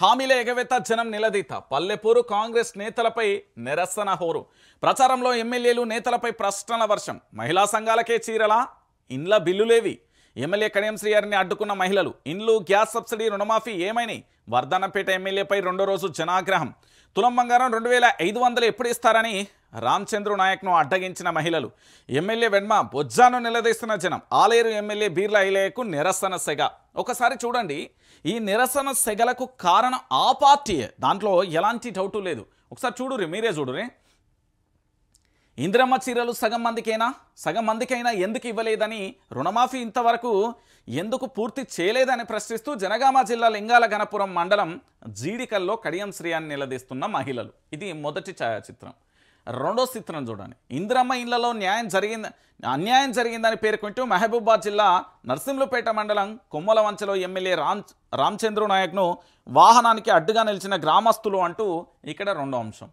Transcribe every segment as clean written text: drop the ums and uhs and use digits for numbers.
హామీల ఎగవేత జనం నిలదీత పల్లెపూరు కాంగ్రెస్ నేతలపై నిరసన హోరు ప్రచారంలో ఎమ్మెల్యేలు నేతలపై ప్రశ్నల వర్షం మహిళా సంఘాలకే చీరలా ఇండ్ల బిల్లులేవి ఎమ్మెల్యే కడియం శ్రీహరిని అడ్డుకున్న మహిళలు ఇండ్లు గ్యాస్ సబ్సిడీ రుణమాఫీ ఏమైనాయి వర్ధన్నపేట ఎమ్మెల్యేపై రెండో రోజు జనాగ్రహం తులం బంగారం 2500 ఎప్పుడు ఇస్తారని రామచంద్ర నాయక్ను అడ్డగించిన మహిళలు ఎమ్మెల్యే వెడ్మ బొజ్జాను నిలదీస్తున్న జనం ఆలేరు ఎమ్మెల్యే బీర్ల ఐలయ్యకు నిరసన సెగ ఒకసారి చూడండి ఈ నిరసన సెగలకు కారణం ఆ పార్టీయే దాంట్లో ఎలాంటి డౌటు లేదు ఒకసారి చూడురి మీరే చూడురి ఇందిరమ్మ చీరలు సగం మందికైనా ఎందుకు ఇవ్వలేదని రుణమాఫీ ఇంతవరకు ఎందుకు పూర్తి చేయలేదని ప్రశ్నిస్తూ జనగామ జిల్లా లింగాల గణపురం మండలం జీడికల్లో కడియం శ్రీయాన్ని నిలదీస్తున్న మహిళలు ఇది మొదటి ఛాయాచిత్రం రెండో చిత్రం చూడండి ఇందిరమ్మ ఇళ్లలో అన్యాయం జరిగిందని పేర్కొంటూ మహబూబాబాద్ జిల్లా నర్సింహులపేట మండలం కొమ్మలవంచలో ఎమ్మెల్యే రామచంద్ర నాయక్ను వాహనానికి అడ్డుగా నిలిచిన గ్రామస్తులు అంటూ ఇక్కడ రెండో అంశం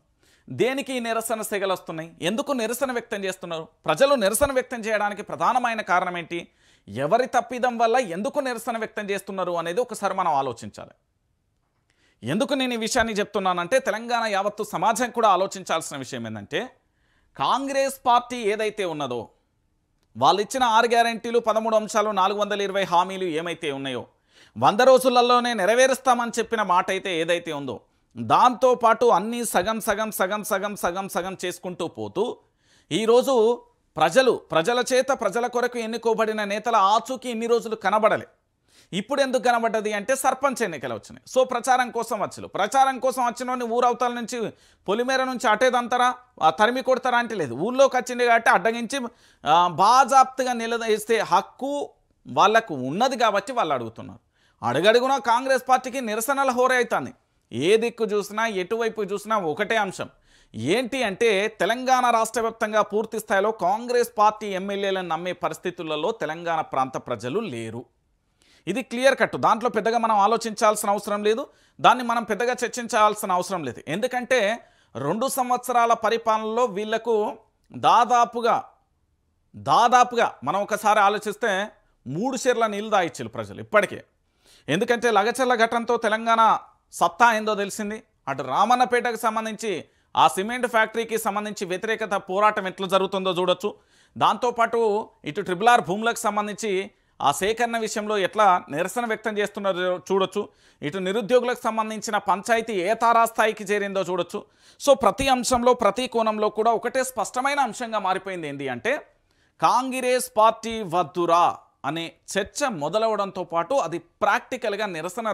దేనికి నిరసన సెగలు వస్తున్నాయి ఎందుకు నిరసన వ్యక్తం చేస్తున్నారు ప్రజలు నిరసన వ్యక్తం చేయడానికి ప్రధానమైన కారణం ఏంటి ఎవరి తప్పిదం వల్ల ఎందుకు నిరసన వ్యక్తం చేస్తున్నారు అనేది ఒకసారి మనం ఆలోచించాలి ఎందుకు నేను ఈ విషయాన్ని చెప్తున్నానంటే తెలంగాణ యావత్తు సమాజం కూడా ఆలోచించాల్సిన విషయం ఏంటంటే కాంగ్రెస్ పార్టీ ఏదైతే ఉన్నదో వాళ్ళు ఇచ్చిన 6 గ్యారెంటీలు 13 అంశాలు 420 హామీలు ఏమైతే ఉన్నాయో 100 రోజులలోనే నెరవేరుస్తామని చెప్పిన మాట అయితే ఏదైతే ఉందో దాంతోపాటు అన్నీ సగం చేసుకుంటూ పోతూ ఈరోజు ప్రజల చేత ప్రజల కొరకు ఎన్నుకోబడిన నేతల ఆచూకీ ఇన్ని రోజులు కనబడలే ఇప్పుడు ఎందుకు కనబడ్డది అంటే సర్పంచ్ ఎన్నికలు వచ్చినాయి సో ప్రచారం కోసం వచ్చిన ఊరవతల నుంచి పొలిమేర నుంచి అటేదంతారా తరిమి కొడతారా అంటే లేదు ఊళ్ళోకి వచ్చింది కాబట్టి అడ్డగించి బాజాప్తుగా నిలదీస్తే హక్కు వాళ్ళకు ఉన్నది కాబట్టి వాళ్ళు అడుగుతున్నారు అడుగడుగునా కాంగ్రెస్ పార్టీకి నిరసనల హోరే అవుతుంది ఏ దిక్కు చూసినా ఎటువైపు చూసినా ఒకటే అంశం ఏంటి అంటే తెలంగాణ రాష్ట్ర వ్యాప్తంగా పూర్తి స్థాయిలో కాంగ్రెస్ పార్టీ ఎమ్మెల్యేలను నమ్మే పరిస్థితులలో తెలంగాణ ప్రాంత ప్రజలు లేరు ఇది క్లియర్ కట్ దాంట్లో పెద్దగా మనం ఆలోచించాల్సిన అవసరం లేదు దాన్ని మనం పెద్దగా చర్చించాల్సిన అవసరం లేదు ఎందుకంటే 2 సంవత్సరాల పరిపాలనలో వీళ్లకు దాదాపుగా మనం ఒకసారి ఆలోచిస్తే 3 షేర్ల నీళ్ళు దాయిచ్చారు ప్రజలు ఇప్పటికే ఎందుకంటే లగచర్ల ఘటనతో తెలంగాణ సత్తా ఏందో తెలిసింది అటు రామన్నపేటకు సంబంధించి ఆ సిమెంట్ ఫ్యాక్టరీకి సంబంధించి వ్యతిరేకత పోరాటం ఎట్లా జరుగుతుందో చూడొచ్చు దాంతోపాటు ఇటు RRR భూములకు సంబంధించి ఆ సేకరణ విషయంలో ఎట్లా నిరసన వ్యక్తం చేస్తున్నారో చూడొచ్చు ఇటు నిరుద్యోగులకు సంబంధించిన పంచాయతీ ఏ తారాస్థాయికి చేరిందో చూడొచ్చు సో ప్రతి అంశంలో ప్రతి కోణంలో కూడా ఒకటే స్పష్టమైన అంశంగా మారిపోయింది ఏంటి అంటే కాంగ్రెస్ పార్టీ వద్దురా అనే చర్చ మొదలవడంతో పాటు అది ప్రాక్టికల్గా నిరసన